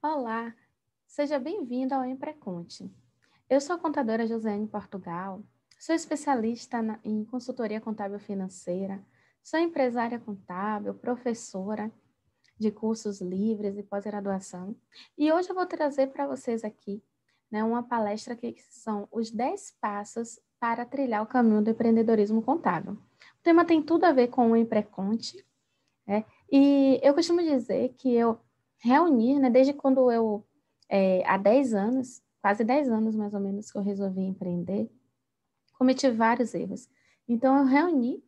Olá, seja bem-vindo ao Empreconte. Eu sou a contadora Josiane Portugal, sou especialista em consultoria contábil financeira, sou empresária contábil, professora de cursos livres e pós-graduação, e hoje eu vou trazer para vocês aqui, uma palestra que são os 10 passos para trilhar o caminho do empreendedorismo contábil. O tema tem tudo a ver com o Empreconte, e eu costumo dizer que eu reuni, desde quando há 10 anos, quase 10 anos mais ou menos que eu resolvi empreender, cometi vários erros. Então, eu reuni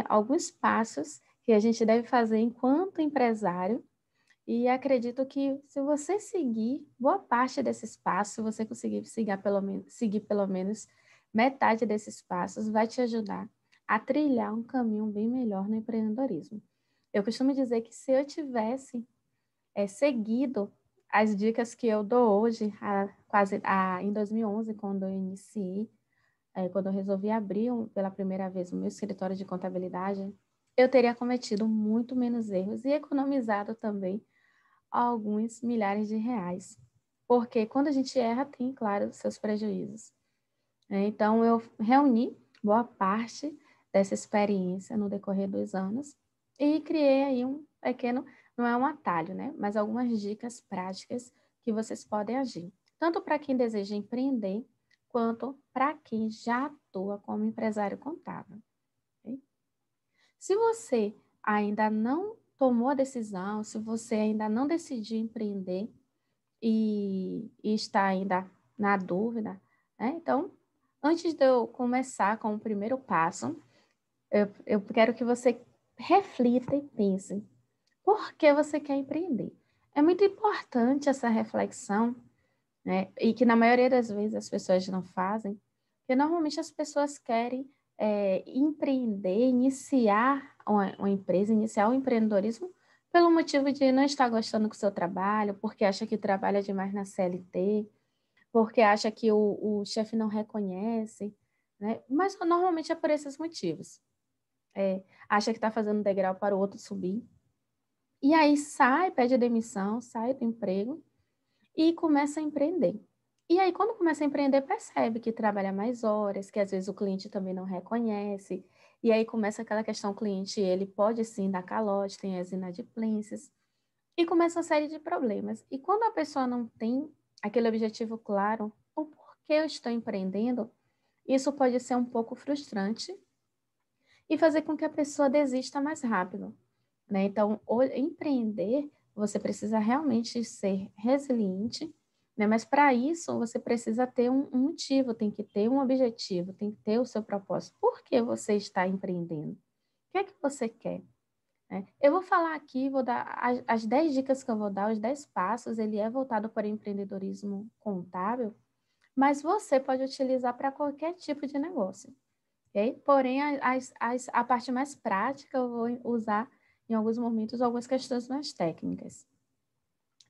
alguns passos que a gente deve fazer enquanto empresário e acredito que se você seguir boa parte desses passos, se você conseguir seguir pelo menos metade desses passos, vai te ajudar a trilhar um caminho bem melhor no empreendedorismo. Eu costumo dizer que se eu tivesse seguido as dicas que eu dou hoje, em 2011, quando eu iniciei, quando eu resolvi abrir pela primeira vez o meu escritório de contabilidade, eu teria cometido muito menos erros e economizado também alguns milhares de reais. Porque quando a gente erra, tem, claro, seus prejuízos. Então, eu reuni boa parte dessa experiência no decorrer dos anos e criei aí um pequeno, não é um atalho, mas algumas dicas práticas que vocês podem agir. Tanto para quem deseja empreender, quanto para quem já atua como empresário contábil. Okay? Se você ainda não tomou a decisão, se você ainda não decidiu empreender e está ainda na dúvida, então, antes de eu começar com o primeiro passo, eu quero que você reflita e pense, por que você quer empreender? É muito importante essa reflexão, e que na maioria das vezes as pessoas não fazem, porque normalmente as pessoas querem empreender, iniciar uma empresa, iniciar o empreendedorismo pelo motivo de não estar gostando do seu trabalho, porque acha que trabalha demais na CLT, porque acha que o chefe não reconhece, mas normalmente é por esses motivos. Acha que está fazendo um degrau para o outro subir, e aí sai, pede demissão, sai do emprego, e começa a empreender. E aí, quando começa a empreender, percebe que trabalha mais horas, que às vezes o cliente também não reconhece, e aí começa aquela questão, o cliente, ele pode sim dar calote, tem as inadimplências, e começa uma série de problemas. E quando a pessoa não tem aquele objetivo claro, o porquê eu estou empreendendo, isso pode ser um pouco frustrante e fazer com que a pessoa desista mais rápido. Então, empreender, você precisa realmente ser resiliente, mas para isso você precisa ter um motivo, tem que ter um objetivo, tem que ter o seu propósito. Por que você está empreendendo? O que é que você quer? Eu vou falar aqui, vou dar as 10 dicas que eu vou dar, os 10 passos, ele é voltado para o empreendedorismo contábil, mas você pode utilizar para qualquer tipo de negócio. Okay? Porém, a parte mais prática eu vou usar em alguns momentos algumas questões mais técnicas.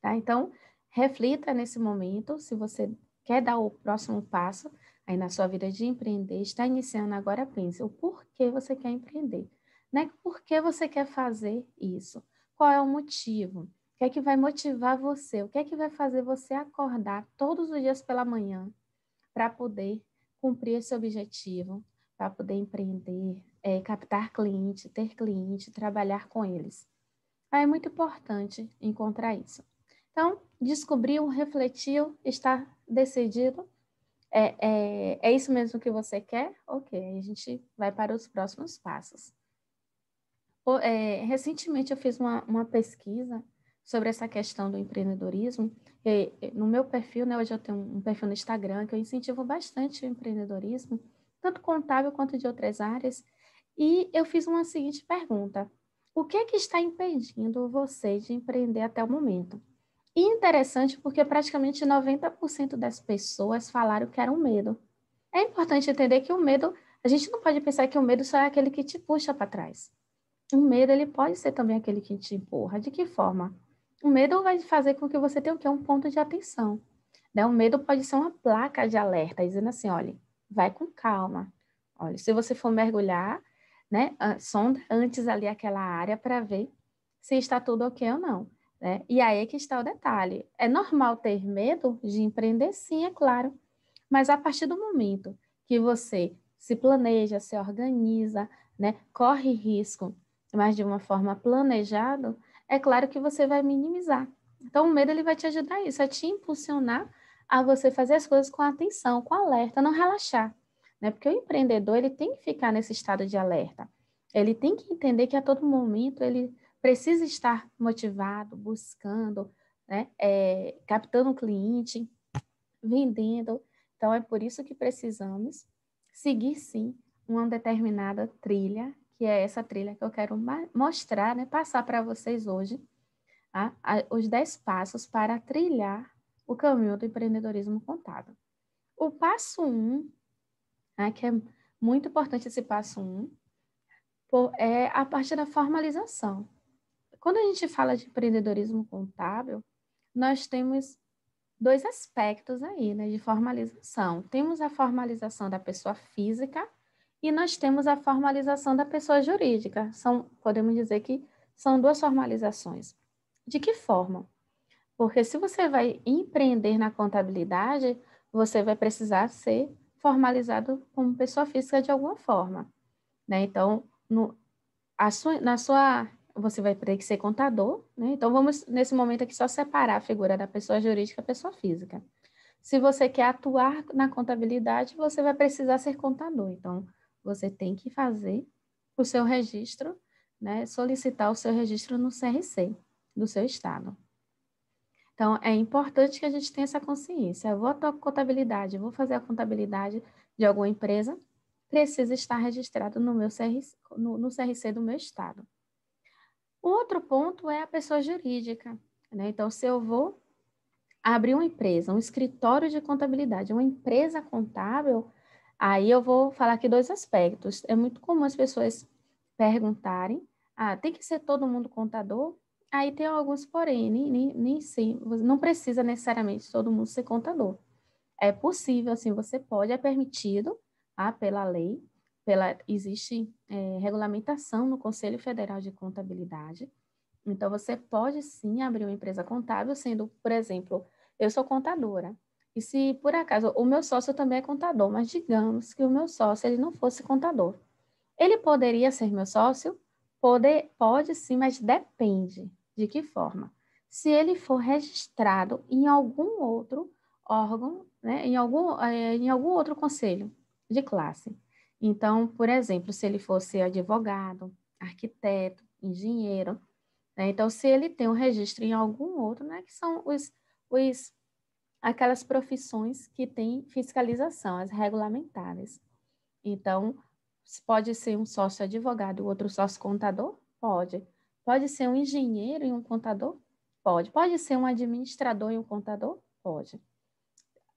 Tá? Então, reflita nesse momento, se você quer dar o próximo passo aí na sua vida de empreender, está iniciando agora, pense o porquê você quer empreender. Por que você quer fazer isso? Qual é o motivo? O que é que vai motivar você? O que é que vai fazer você acordar todos os dias pela manhã para poder cumprir esse objetivo, para poder empreender, captar cliente, ter cliente, trabalhar com eles. Aí é muito importante encontrar isso. Então, descobriu, refletiu, está decidido. É isso mesmo que você quer? Ok, aí a gente vai para os próximos passos. Recentemente eu fiz uma pesquisa sobre essa questão do empreendedorismo. No meu perfil, hoje eu tenho um perfil no Instagram que eu incentivo bastante o empreendedorismo, tanto contábil quanto de outras áreas. E eu fiz uma seguinte pergunta: o que é que está impedindo você de empreender até o momento? E interessante porque praticamente 90% das pessoas falaram que era um medo. É importante entender que o medo, a gente não pode pensar que o medo só é aquele que te puxa para trás. O medo, ele pode ser também aquele que te empurra. De que forma? O medo vai fazer com que você tenha o quê? Um ponto de atenção. O medo pode ser uma placa de alerta, dizendo assim, olha, vai com calma. Olha, se você for mergulhar, sonda antes ali aquela área para ver se está tudo ok ou não. né? E aí é que está o detalhe. É normal ter medo de empreender? Sim, é claro. Mas a partir do momento que você se planeja, se organiza, né, corre risco, mas de uma forma planejada, é claro que você vai minimizar. Então, o medo ele vai te ajudar a isso, a te impulsionar a você fazer as coisas com atenção, com alerta, não relaxar, né? Porque o empreendedor ele tem que ficar nesse estado de alerta. Ele tem que entender que a todo momento ele precisa estar motivado, buscando, né, captando o cliente, vendendo. Então, é por isso que precisamos seguir, sim, uma determinada trilha, que é essa trilha que eu quero mostrar, né, passar para vocês hoje, tá? Os 10 passos para trilhar o caminho do empreendedorismo contábil. O passo 1, né, que é muito importante esse passo 1, é a parte da formalização. Quando a gente fala de empreendedorismo contábil, nós temos dois aspectos aí, né, de formalização. Temos a formalização da pessoa física e nós temos a formalização da pessoa jurídica. Podemos dizer que são duas formalizações. De que forma? Porque se você vai empreender na contabilidade, você vai precisar ser formalizado como pessoa física de alguma forma, né? Então, você vai ter que ser contador, né? Então, vamos, nesse momento aqui, só separar a figura da pessoa jurídica e da pessoa física. Se você quer atuar na contabilidade, você vai precisar ser contador. Então, você tem que fazer o seu registro, né? Solicitar o seu registro no CRC do seu estado. Então, é importante que a gente tenha essa consciência. Eu vou atuar com contabilidade, vou fazer a contabilidade de alguma empresa, precisa estar registrado no meu CRC, no CRC do meu estado. O outro ponto é a pessoa jurídica, né? Então, se eu vou abrir uma empresa, um escritório de contabilidade, uma empresa contábil, aí eu vou falar aqui dois aspectos. É muito comum as pessoas perguntarem, tem que ser todo mundo contador? Aí tem alguns porém, nem sim, não precisa necessariamente todo mundo ser contador. É possível, assim, você pode, é permitido, pela lei, existe regulamentação no Conselho Federal de Contabilidade. Então, você pode sim abrir uma empresa contábil, sendo, por exemplo, eu sou contadora. E se por acaso o meu sócio também é contador, mas digamos que o meu sócio ele não fosse contador, ele poderia ser meu sócio? Pode sim, mas depende de que forma. Se ele for registrado em algum outro órgão, né, em algum outro conselho de classe. Então, por exemplo, se ele fosse advogado, arquiteto, engenheiro, né, então, se ele tem um registro em algum outro, né, que são aquelas profissões que têm fiscalização, as regulamentadas. Então, pode ser um sócio advogado, o outro sócio contador? Pode. Pode ser um engenheiro e um contador? Pode. Pode ser um administrador e um contador? Pode.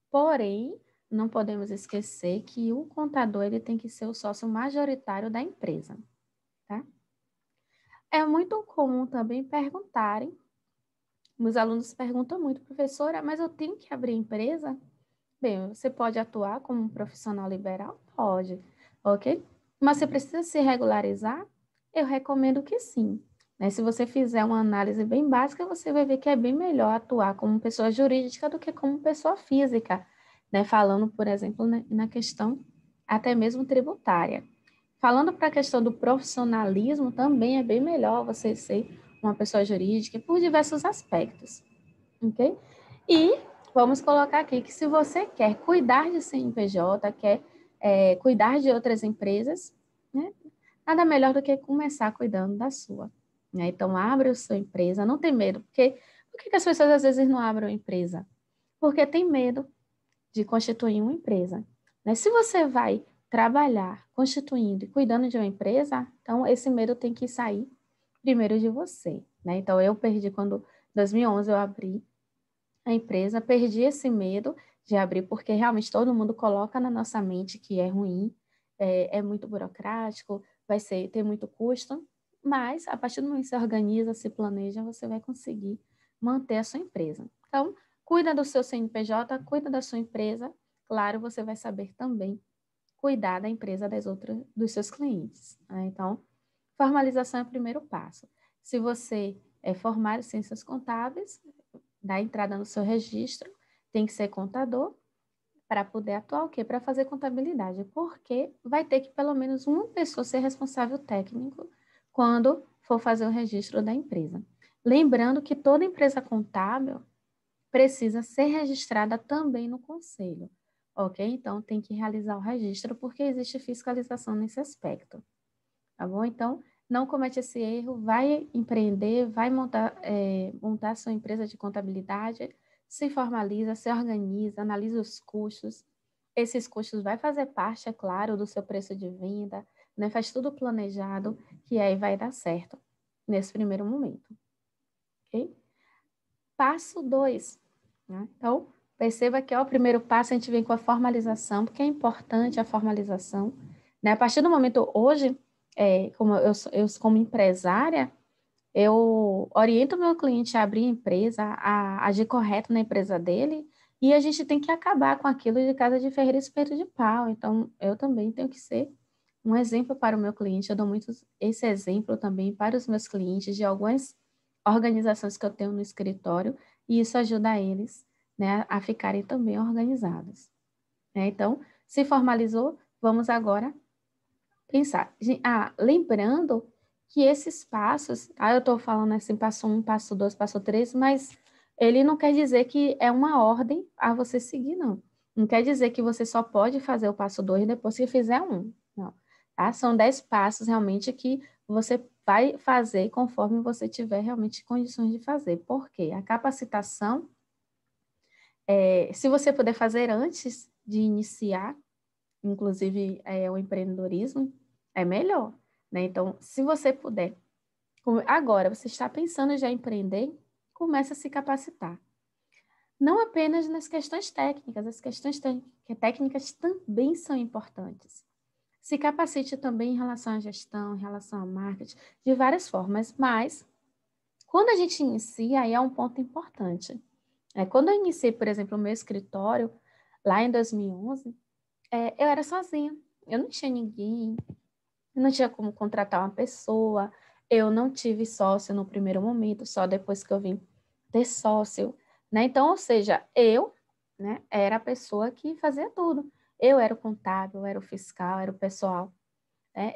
Porém, não podemos esquecer que o contador ele tem que ser o sócio majoritário da empresa, tá? É muito comum também perguntarem, meus alunos perguntam muito, professora, mas eu tenho que abrir empresa? Bem, você pode atuar como um profissional liberal? Pode, ok? Mas você precisa se regularizar? Eu recomendo que sim. Né? Se você fizer uma análise bem básica, você vai ver que é bem melhor atuar como pessoa jurídica do que como pessoa física, né? Falando, por exemplo, né, na questão até mesmo tributária. Falando para a questão do profissionalismo, também é bem melhor você ser uma pessoa jurídica por diversos aspectos, ok? E vamos colocar aqui que se você quer cuidar de CNPJ, quer cuidar de outras empresas, né? Nada melhor do que começar cuidando da sua. Né? Então, abre a sua empresa, não tem medo. Por que as pessoas às vezes não abrem uma empresa? Porque tem medo de constituir uma empresa. Né? Se você vai trabalhar constituindo e cuidando de uma empresa, então esse medo tem que sair primeiro de você. Né? Então, eu perdi quando, em 2011, eu abri a empresa, perdi esse medo de abrir, porque realmente todo mundo coloca na nossa mente que é ruim, é muito burocrático, ter muito custo, mas a partir do momento que você organiza, se planeja, você vai conseguir manter a sua empresa. Então, cuida do seu CNPJ, cuida da sua empresa, claro, você vai saber também cuidar da empresa dos seus clientes. Né? Então, formalização é o primeiro passo. Se você é formado em ciências contábeis, dá entrada no seu registro, tem que ser contador para poder atuar o quê? Para fazer contabilidade, porque vai ter que pelo menos uma pessoa ser responsável técnico quando for fazer o registro da empresa. Lembrando que toda empresa contábil precisa ser registrada também no conselho, ok? Então, tem que realizar o registro porque existe fiscalização nesse aspecto, tá bom? Então, não comete esse erro, vai empreender, vai montar sua empresa de contabilidade, se formaliza, se organiza, analisa os custos. Esses custos vai fazer parte, é claro, do seu preço de venda, né? Faz tudo planejado, que aí vai dar certo nesse primeiro momento, ok? Passo 2, né? Então, perceba que ó, o primeiro passo a gente vem com a formalização, porque é importante a formalização, né? A partir do momento hoje, como eu como empresária, eu oriento o meu cliente a abrir a empresa, a agir correto na empresa dele, e a gente tem que acabar com aquilo de casa de ferreiro e espeto de pau. Então, eu também tenho que ser um exemplo para o meu cliente. Eu dou muito esse exemplo também para os meus clientes de algumas organizações que eu tenho no escritório, e isso ajuda eles, né, a ficarem também organizados, né? Então, se formalizou, vamos agora pensar. Lembrando que esses passos, eu estou falando assim, passo 1, passo 2, passo 3, mas ele não quer dizer que é uma ordem a você seguir, não. Não quer dizer que você só pode fazer o passo 2 depois que fizer um. Não. Tá? São 10 passos realmente que você vai fazer conforme você tiver realmente condições de fazer. Por quê? A capacitação, se você puder fazer antes de iniciar, inclusive o empreendedorismo, é melhor, né? Então, se você puder, agora você está pensando já em empreender, comece a se capacitar. Não apenas nas questões técnicas, as questões técnicas também são importantes. Se capacite também em relação à gestão, em relação ao marketing, de várias formas, mas quando a gente inicia, aí é um ponto importante. Quando eu iniciei, por exemplo, o meu escritório, lá em 2011, eu era sozinha, eu não tinha ninguém, eu não tinha como contratar uma pessoa, eu não tive sócio no primeiro momento, só depois que eu vim ter sócio, né? Então, ou seja, eu, né, era a pessoa que fazia tudo. Eu era o contábil, eu era o fiscal, era o pessoal, né?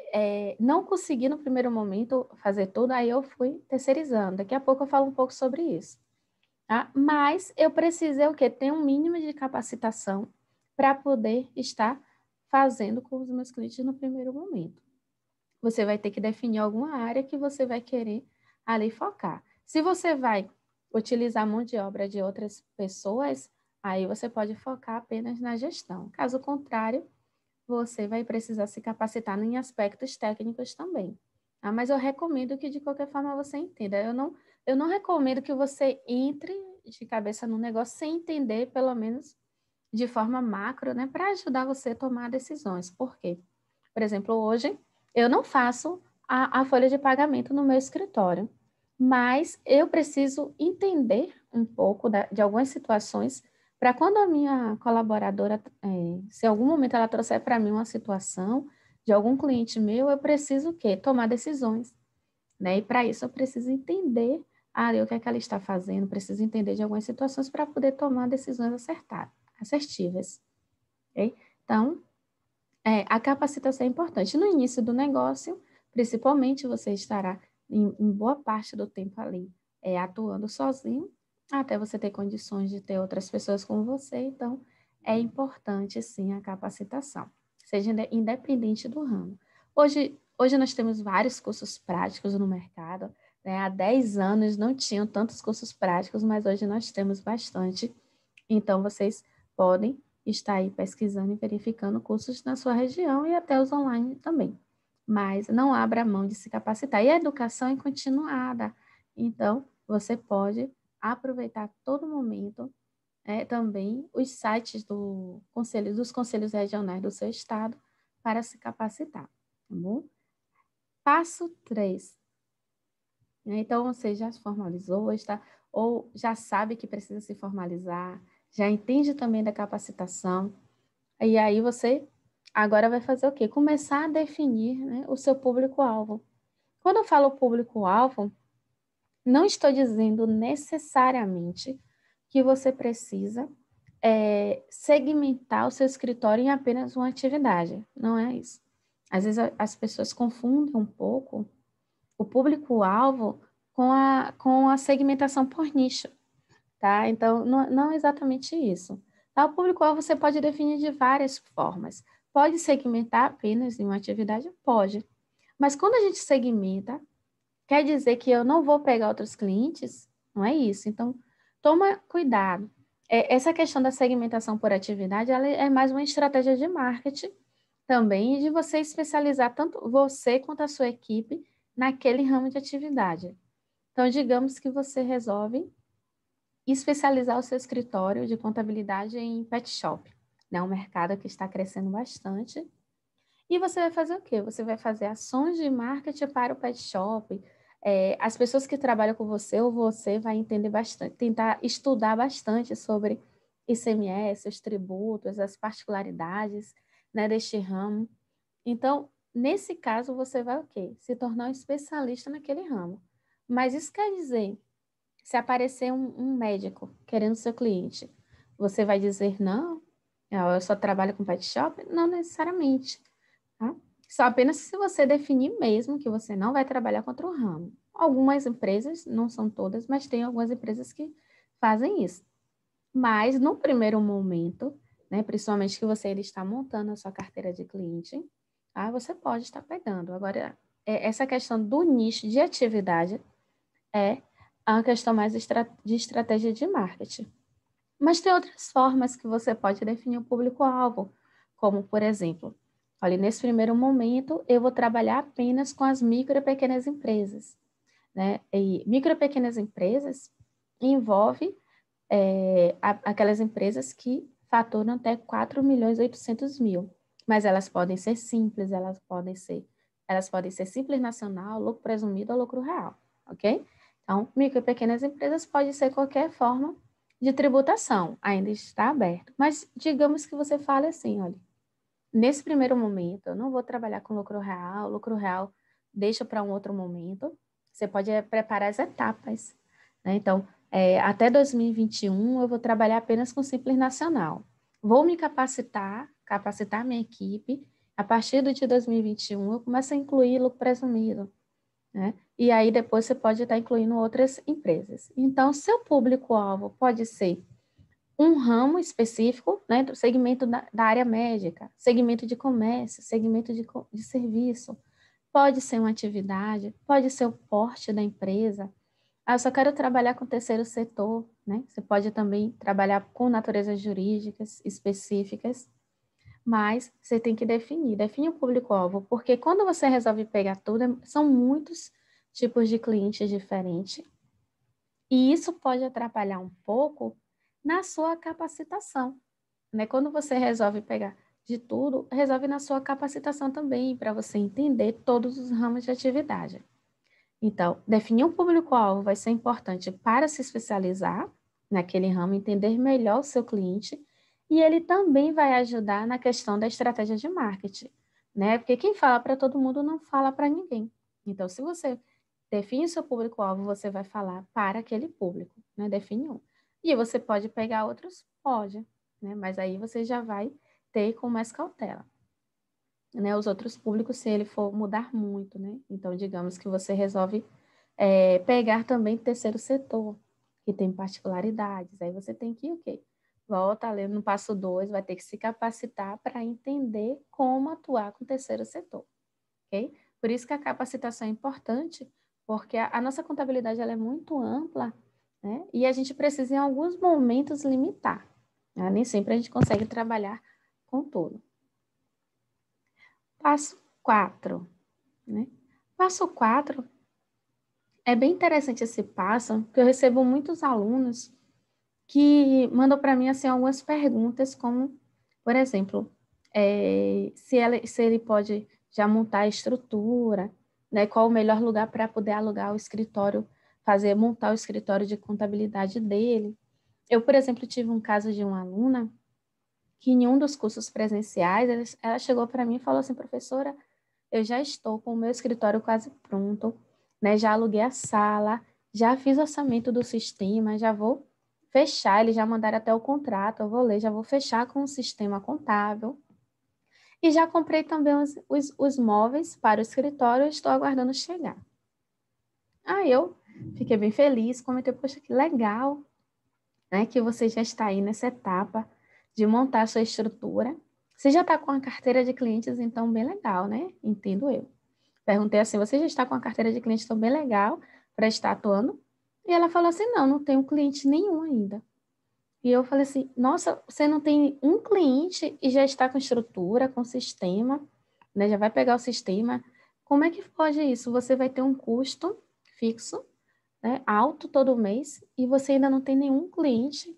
Não consegui no primeiro momento fazer tudo, aí eu fui terceirizando. Daqui a pouco eu falo um pouco sobre isso, tá? Mas eu precisei o quê? Ter um mínimo de capacitação para poder estar fazendo com os meus clientes no primeiro momento. Você vai ter que definir alguma área que você vai querer ali focar. Se você vai utilizar a mão de obra de outras pessoas, aí você pode focar apenas na gestão. Caso contrário, você vai precisar se capacitar em aspectos técnicos também. Mas eu recomendo que de qualquer forma você entenda. Eu não recomendo que você entre de cabeça no negócio sem entender, pelo menos de forma macro, né, para ajudar você a tomar decisões. Por quê? Por exemplo, hoje eu não faço a folha de pagamento no meu escritório, mas eu preciso entender um pouco de algumas situações para quando a minha colaboradora, se em algum momento ela trouxer para mim uma situação de algum cliente meu, eu preciso o quê? Tomar decisões, né? E para isso eu preciso entender o que é que ela está fazendo, preciso entender de algumas situações para poder tomar decisões assertivas, ok? Então, a capacitação é importante. No início do negócio, principalmente, você estará em boa parte do tempo ali atuando sozinho, até você ter condições de ter outras pessoas com você. Então, é importante, sim, a capacitação, seja independente do ramo. Hoje nós temos vários cursos práticos no mercado, né? Há 10 anos não tinham tantos cursos práticos, mas hoje nós temos bastante. Então, vocês podem estar aí pesquisando e verificando cursos na sua região e até os online também. Mas não abra mão de se capacitar. E a educação é continuada. Então, você pode aproveitar todo momento também os sites dos conselhos regionais do seu estado para se capacitar, tá bom? Passo 3. Então, você já se formalizou, ou já sabe que precisa se formalizar, já entende também da capacitação, e aí você agora vai fazer o quê? Começar a definir, né, o seu público-alvo. Quando eu falo público-alvo, Não estou dizendo necessariamente que você precisa segmentar o seu escritório em apenas uma atividade. Não é isso. Às vezes as pessoas confundem um pouco o público-alvo com a segmentação por nicho, tá? Então, não é exatamente isso. Tá? O público-alvo você pode definir de várias formas. Pode segmentar apenas em uma atividade? Pode. Mas quando a gente segmenta, quer dizer que eu não vou pegar outros clientes? Não é isso. Então, toma cuidado. Essa questão da segmentação por atividade, ela é mais uma estratégia de marketing também, e de você especializar tanto você quanto a sua equipe naquele ramo de atividade. Então, digamos que você resolve especializar o seu escritório de contabilidade em pet shop, né? Um mercado que está crescendo bastante. E você vai fazer o quê? Você vai fazer ações de marketing para o pet shop. As pessoas que trabalham com você ou você vai entender bastante, tentar estudar bastante sobre ICMS, os tributos, as particularidades, né, deste ramo. Então, nesse caso, você vai o quê? Se tornar um especialista naquele ramo. Mas isso quer dizer, se aparecer um médico querendo seu cliente, você vai dizer não? Eu só trabalho com pet shop? Não necessariamente. Tá? Só apenas se você definir mesmo que você não vai trabalhar contra o ramo. Algumas empresas, não são todas, mas tem algumas empresas que fazem isso. Mas no primeiro momento, né, principalmente que você está montando a sua carteira de cliente, tá, você pode estar pegando. Agora, essa questão do nicho de atividade é a questão mais de estratégia de marketing. Mas tem outras formas que você pode definir o público-alvo, como, por exemplo, olha, nesse primeiro momento, eu vou trabalhar apenas com as micro e pequenas empresas, né? E micro e pequenas empresas envolve aquelas empresas que faturam até 4.800.000, mas elas podem ser simples, elas podem ser simples nacional, lucro presumido ou lucro real, ok? Então, micro e pequenas empresas pode ser qualquer forma de tributação, ainda está aberto. Mas digamos que você fale assim, olha, nesse primeiro momento, eu não vou trabalhar com lucro real deixa para um outro momento. Você pode preparar as etapas, né? Então, até 2021, eu vou trabalhar apenas com Simples Nacional. Vou me capacitar minha equipe. A partir do de 2021, eu começo a incluir lucro presumido, né? E aí depois você pode estar incluindo outras empresas. Então, seu público-alvo pode ser um ramo específico, né, do segmento da área médica, segmento de comércio, segmento de serviço, pode ser uma atividade, pode ser o porte da empresa. Ah, eu só quero trabalhar com o terceiro setor, né? Você pode também trabalhar com naturezas jurídicas específicas, mas você tem que definir o público-alvo, porque quando você resolve pegar tudo, são muitos tipos de clientes diferentes, e isso pode atrapalhar um pouco na sua capacitação, né? Quando você resolve pegar de tudo, resolve na sua capacitação também, para você entender todos os ramos de atividade. Então, definir um público-alvo vai ser importante para se especializar naquele ramo, entender melhor o seu cliente, e ele também vai ajudar na questão da estratégia de marketing, né? Porque quem fala para todo mundo não fala para ninguém. Então, se você define o seu público-alvo, você vai falar para aquele público, né? Define um. E você pode pegar outros? Pode, né? Mas aí você já vai ter com mais cautela, né? Os outros públicos, se ele for mudar muito, né? Então, digamos que você resolve pegar também terceiro setor, que tem particularidades. Aí você tem que ir o quê? Volta ali no passo 2, vai ter que se capacitar para entender como atuar com o terceiro setor, ok? Por isso que a capacitação é importante, porque a nossa contabilidade ela é muito ampla, né? E a gente precisa, em alguns momentos, limitar, né? Nem sempre a gente consegue trabalhar com tudo. Passo 4, né? Passo 4 é bem interessante esse passo, porque eu recebo muitos alunos que mandam para mim assim, algumas perguntas, como, por exemplo, se ele pode já montar a estrutura, né? Qual o melhor lugar para poder alugar o escritório, montar o escritório de contabilidade dele. Eu, por exemplo, tive um caso de uma aluna que em um dos cursos presenciais, ela chegou para mim e falou assim, professora, eu já estou com o meu escritório quase pronto, né? Já aluguei a sala, já fiz orçamento do sistema, já vou fechar, eles já mandaram até o contrato, eu vou ler, já vou fechar com o sistema contábil. E já comprei também os móveis para o escritório, estou aguardando chegar. Aí eu fiquei bem feliz, comentei, poxa, que legal, né, que você já está aí nessa etapa de montar a sua estrutura. Você já está com a carteira de clientes, então bem legal, né? Entendo eu. Perguntei assim, você já está com a carteira de clientes, então bem legal para estar atuando? E ela falou assim, não, não tenho cliente nenhum ainda. E eu falei assim, nossa, você não tem um cliente e já está com estrutura, com sistema, né? Já vai pegar o sistema. Como é que pode isso? Você vai ter um custo fixo, né, alto todo mês e você ainda não tem nenhum cliente,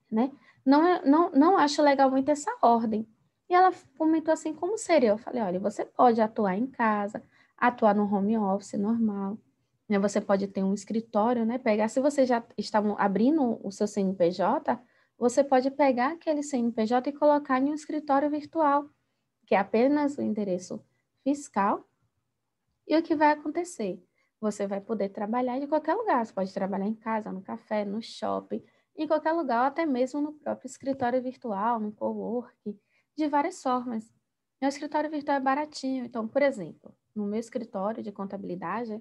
né? Não acho legal muito essa ordem. E ela comentou assim, como seria? Eu falei, olha, você pode atuar em casa, atuar no home office normal, né? Você pode ter um escritório, né? Pegar, se você já estavam abrindo o seu CNPJ, você pode pegar aquele CNPJ e colocar em um escritório virtual, que é apenas o endereço fiscal. E o que vai acontecer? Você vai poder trabalhar de qualquer lugar. Você pode trabalhar em casa, no café, no shopping, em qualquer lugar, ou até mesmo no próprio escritório virtual, no coworking, de várias formas. Meu escritório virtual é baratinho. Então, por exemplo, no meu escritório de contabilidade,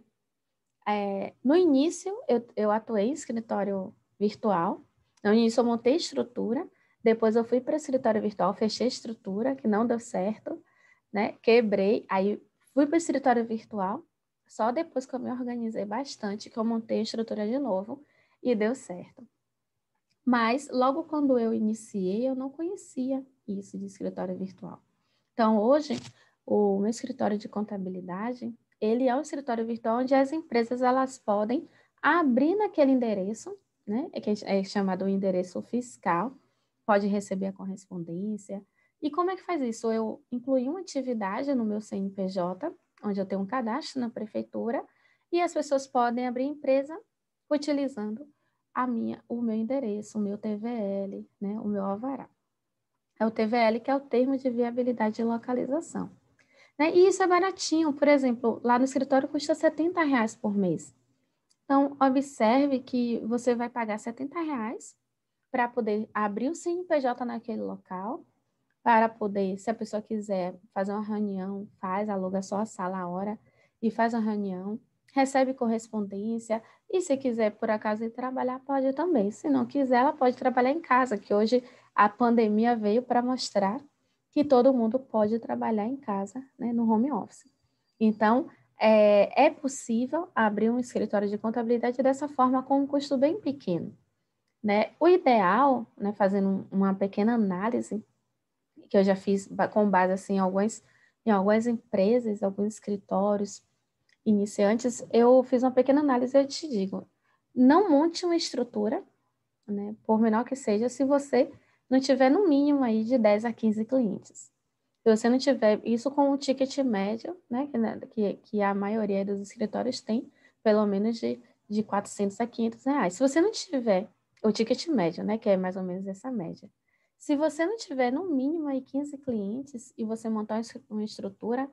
no início eu atuei em escritório virtual. No início eu montei estrutura, depois eu fui para o escritório virtual, fechei a estrutura, que não deu certo, né? Quebrei, aí fui para o escritório virtual, só depois que eu me organizei bastante, que eu montei a estrutura de novo e deu certo. Mas logo quando eu iniciei, eu não conhecia isso de escritório virtual. Então, hoje, o meu escritório de contabilidade, ele é um escritório virtual onde as empresas elas podem abrir naquele endereço, né, que é chamado o endereço fiscal, pode receber a correspondência. E como é que faz isso? Eu incluí uma atividade no meu CNPJ, onde eu tenho um cadastro na prefeitura, e as pessoas podem abrir empresa utilizando o meu endereço, o meu TVL, né, o meu alvará. É o TVL, que é o termo de viabilidade de localização. Né? E isso é baratinho, por exemplo, lá no escritório custa R$ 70 por mês. Então, observe que você vai pagar R$ 70 para poder abrir o CNPJ naquele local, para poder, se a pessoa quiser fazer uma reunião, aluga só a sala a hora e faz uma reunião, recebe correspondência, e se quiser, por acaso, ir trabalhar, pode também. Se não quiser, ela pode trabalhar em casa, que hoje a pandemia veio para mostrar que todo mundo pode trabalhar em casa, né, no home office. Então, é possível abrir um escritório de contabilidade dessa forma com um custo bem pequeno, né? O ideal, né, fazendo uma pequena análise, que eu já fiz com base assim, em algumas empresas, alguns escritórios iniciantes, eu fiz uma pequena análise e eu te digo, não monte uma estrutura, né, por menor que seja, se você não tiver no mínimo aí de 10 a 15 clientes. Se você não tiver isso com o ticket médio, né, que a maioria dos escritórios tem, pelo menos de 400 a R$ 500. Se você não tiver o ticket médio, né, que é mais ou menos essa média, se você não tiver no mínimo aí 15 clientes e você montar uma estrutura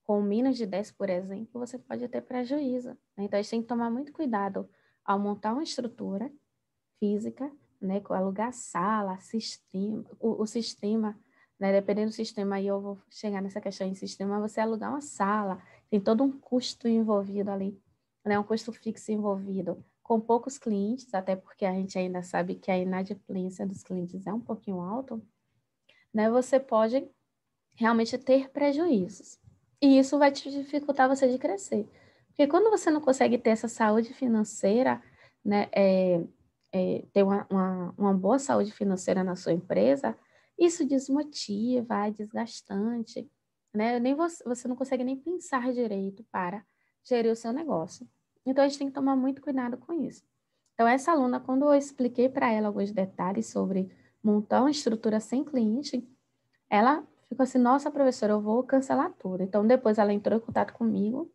com menos de 10, por exemplo, você pode ter prejuízo, né? Então, a gente tem que tomar muito cuidado ao montar uma estrutura física, né, com alugar sala, sistema, o sistema, né, dependendo do sistema, aí eu vou chegar nessa questão em sistema, você alugar uma sala, tem todo um custo envolvido ali, né, um custo fixo envolvido, com poucos clientes, até porque a gente ainda sabe que a inadimplência dos clientes é um pouquinho alto, né, você pode realmente ter prejuízos. E isso vai te dificultar você de crescer. Porque quando você não consegue ter essa saúde financeira, né, ter uma boa saúde financeira na sua empresa, isso desmotiva, é desgastante, né? Nem você não consegue nem pensar direito para gerir o seu negócio. Então, a gente tem que tomar muito cuidado com isso. Então, essa aluna, quando eu expliquei para ela alguns detalhes sobre montar uma estrutura sem cliente, ela ficou assim, nossa, professora, eu vou cancelar tudo. Então, depois ela entrou em contato comigo.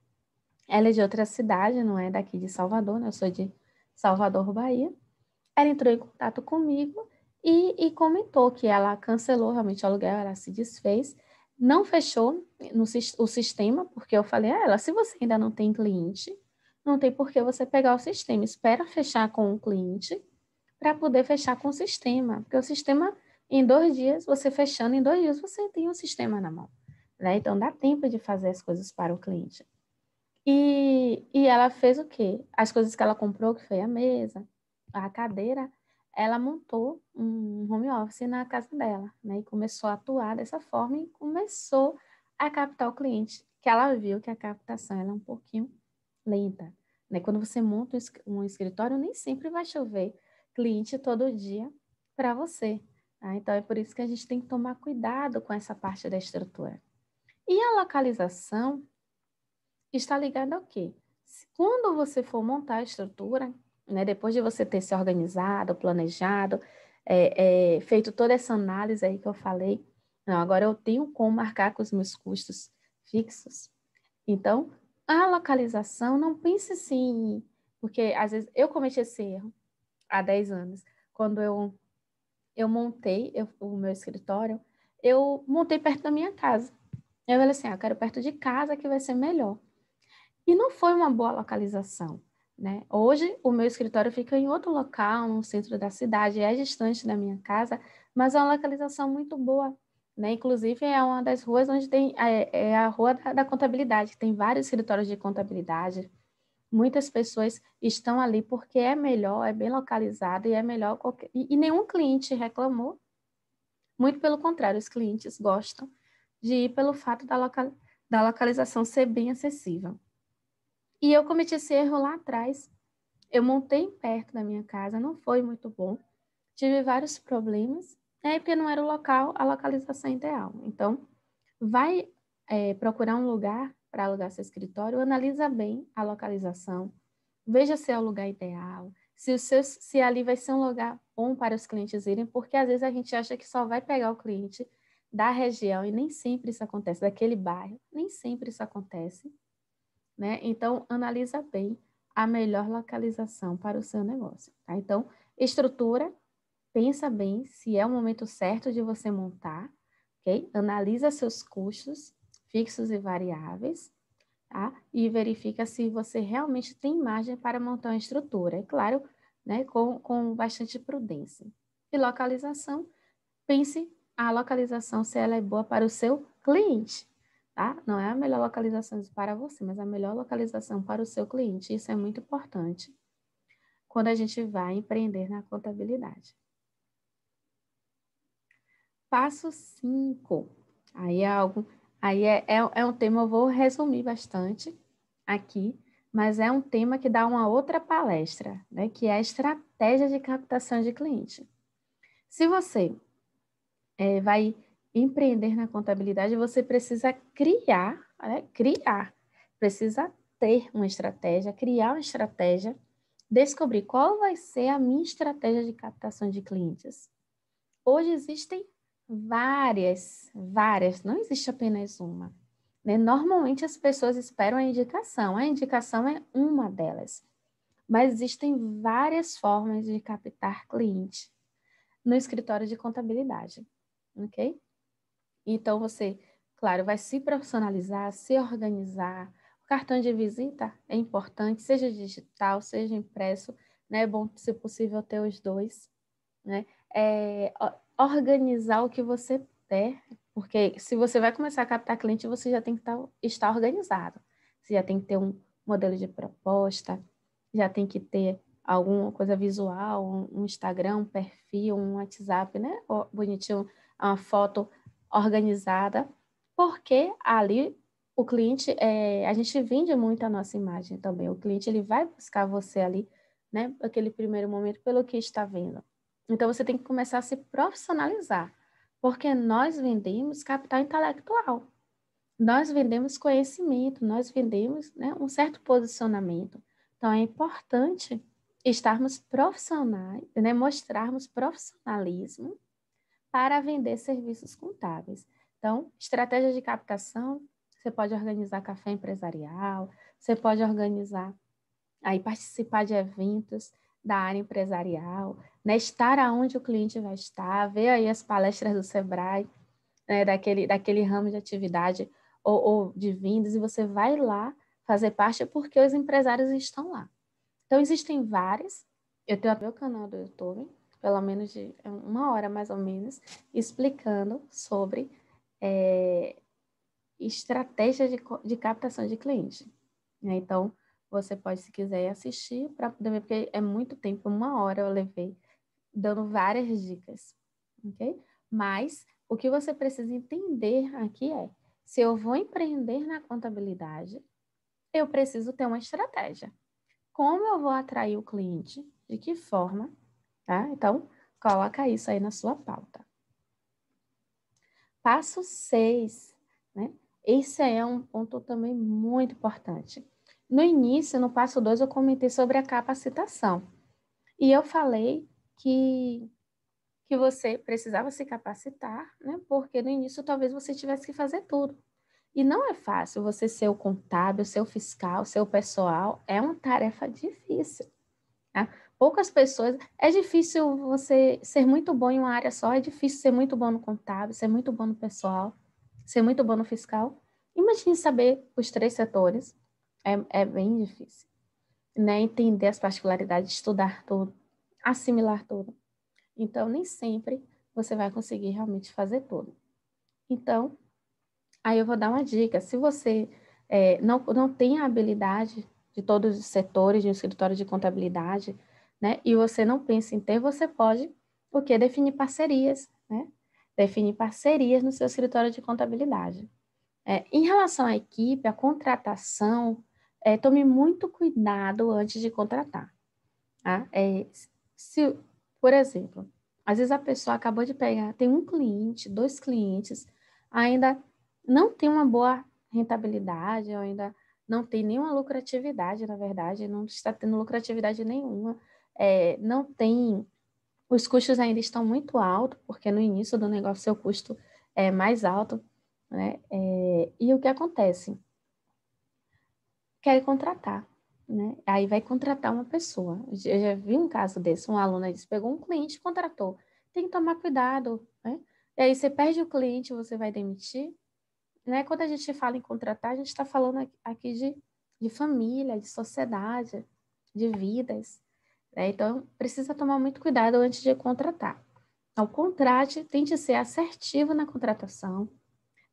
Ela é de outra cidade, não é daqui de Salvador, né? Eu sou de Salvador, Bahia. Ela entrou em contato comigo e comentou que ela cancelou realmente o aluguel, ela se desfez, não fechou o sistema, porque eu falei a ela, se você ainda não tem cliente, não tem por que você pegar o sistema. Espera fechar com o cliente para poder fechar com o sistema. Porque o sistema, em 2 dias, você fechando, em 2 dias você tem o sistema na mão. Né? Então, dá tempo de fazer as coisas para o cliente. E ela fez o quê? As coisas que ela comprou, que foi a mesa, a cadeira, ela montou um home office na casa dela, né? E começou a atuar dessa forma e começou a captar o cliente, que ela viu que a captação ela é um pouquinho lenta, né? Quando você monta um escritório, nem sempre vai chover cliente todo dia para você, tá? Então, é por isso que a gente tem que tomar cuidado com essa parte da estrutura. E a localização está ligada ao quê? Quando você for montar a estrutura, né, depois de você ter se organizado, planejado, feito toda essa análise aí que eu falei, não, agora eu tenho como marcar com os meus custos fixos. Então, a localização, não pense assim, porque às vezes eu cometi esse erro há 10 anos, quando eu montei o meu escritório, eu montei perto da minha casa. Eu falei assim, eu quero perto de casa que vai ser melhor. E não foi uma boa localização, né? Hoje, o meu escritório fica em outro local, no centro da cidade, é distante da minha casa, mas é uma localização muito boa, né? Inclusive, é uma das ruas onde tem, é a rua da contabilidade, que tem vários escritórios de contabilidade. Muitas pessoas estão ali porque é melhor, é bem localizado e é melhor qualquer... E nenhum cliente reclamou, muito pelo contrário, os clientes gostam de ir pelo fato da localização ser bem acessível. E eu cometi esse erro lá atrás. Eu montei perto da minha casa, não foi muito bom. Tive vários problemas, porque não era o local, a localização ideal. Então, vai procurar um lugar para alugar seu escritório, analisa bem a localização, veja se é o lugar ideal, se ali vai ser um lugar bom para os clientes irem, porque às vezes a gente acha que só vai pegar o cliente da região e nem sempre isso acontece, daquele bairro, nem sempre isso acontece. Né? Então, analisa bem a melhor localização para o seu negócio. Tá? Então, estrutura, pensa bem se é o momento certo de você montar, ok? Analisa seus custos fixos e variáveis, tá? E verifica se você realmente tem margem para montar uma estrutura. É claro, né? Com bastante prudência. E localização, pense a localização se ela é boa para o seu cliente. Tá? Não é a melhor localização para você, mas a melhor localização para o seu cliente. Isso é muito importante quando a gente vai empreender na contabilidade. Passo 5. Aí é um tema, eu vou resumir bastante aqui, mas é um tema que dá uma outra palestra, né? Que é a estratégia de captação de cliente. Se você vai empreender na contabilidade, você precisa criar, né? Precisa ter uma estratégia, criar uma estratégia, descobrir qual vai ser a minha estratégia de captação de clientes. Hoje existem várias, não existe apenas uma. Né? Normalmente as pessoas esperam a indicação é uma delas, mas existem várias formas de captar cliente no escritório de contabilidade, ok? Então, você, claro, vai se profissionalizar, se organizar. O cartão de visita é importante, seja digital, seja impresso, né? É bom, se possível, ter os dois, né? Organizar o que você puder, porque se você vai começar a captar cliente, você já tem que estar organizado. Você já tem que ter um modelo de proposta, já tem que ter alguma coisa visual, um Instagram, um perfil, um WhatsApp, né? Bonitinho, uma foto organizada, porque ali o cliente, a gente vende muito a nossa imagem também. O cliente ele vai buscar você ali, né? Aquele primeiro momento pelo que está vendo. Então você tem que começar a se profissionalizar, porque nós vendemos capital intelectual. Nós vendemos conhecimento, nós vendemos, né, um certo posicionamento. Então é importante estarmos profissionais, né, mostrarmos profissionalismo para vender serviços contábeis. Então, estratégia de captação, você pode organizar café empresarial, você pode organizar, aí participar de eventos da área empresarial, né, estar aonde o cliente vai estar, ver aí as palestras do Sebrae, né, daquele ramo de atividade ou de vendas, e você vai lá fazer parte porque os empresários estão lá. Então, existem vários. Eu tenho até o canal do YouTube, pelo menos de 1 hora mais ou menos, explicando sobre estratégia de captação de cliente. Então, você pode, se quiser, assistir para poder ver, porque é muito tempo, 1 hora eu levei dando várias dicas, ok? Mas o que você precisa entender aqui é, se eu vou empreender na contabilidade, eu preciso ter uma estratégia. Como eu vou atrair o cliente? De que forma? Tá? Então, coloca isso aí na sua pauta. Passo 6, né? Esse é um ponto também muito importante. No início, no passo 2, eu comentei sobre a capacitação. E eu falei que você precisava se capacitar, né? Porque no início talvez você tivesse que fazer tudo. E não é fácil você ser o contábil, ser o fiscal, ser o pessoal, é uma tarefa difícil. Tá? Poucas pessoas, é difícil você ser muito bom em uma área só, é difícil ser muito bom no contábil, ser muito bom no pessoal, ser muito bom no fiscal. Imagine saber os 3 setores, é bem difícil. Né? Entender as particularidades, estudar tudo, assimilar tudo. Então, nem sempre você vai conseguir realmente fazer tudo. Então, aí eu vou dar uma dica. Se você não tem a habilidade de todos os setores de um escritório de contabilidade, né? E você não pensa em ter, você pode, o quê? Definir parcerias, né? Definir parcerias no seu escritório de contabilidade. Em relação à equipe, à contratação, tome muito cuidado antes de contratar. Tá? Se, por exemplo, às vezes a pessoa acabou de pegar, tem um cliente, 2 clientes, ainda não tem uma boa rentabilidade, ou ainda não tem nenhuma lucratividade, na verdade, não está tendo lucratividade nenhuma, não tem, os custos ainda estão muito altos, porque no início do negócio seu custo é mais alto, né? E o que acontece? Quer contratar, né? Aí vai contratar uma pessoa. Eu já vi um caso desse, um aluno disse, pegou um cliente e contratou. Tem que tomar cuidado, né? E aí você perde o cliente, você vai demitir, né? Quando a gente fala em contratar, a gente está falando aqui de família, de sociedade, de vidas, né? Então, precisa tomar muito cuidado antes de contratar. Então, contrate, tente ser assertivo na contratação,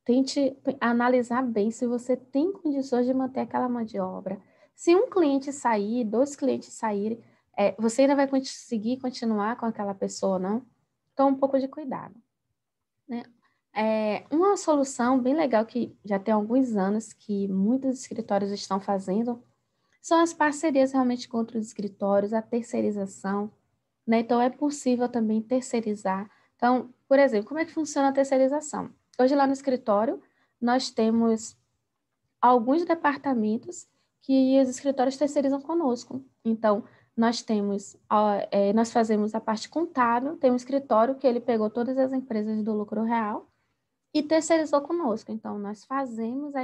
tente analisar bem se você tem condições de manter aquela mão de obra. Se um cliente sair, 2 clientes saírem, você ainda vai conseguir continuar com aquela pessoa, não? Então, um pouco de cuidado, né? Uma solução bem legal que já tem alguns anos que muitos escritórios estão fazendo são as parcerias realmente com outros escritórios, a terceirização, né? Então, é possível também terceirizar. Então, por exemplo, como é que funciona a terceirização? Hoje, lá no escritório, nós temos alguns departamentos que os escritórios terceirizam conosco. Então, nós fazemos a parte contábil, tem um escritório que ele pegou todas as empresas do lucro real e terceirizou conosco. Então, nós fazemos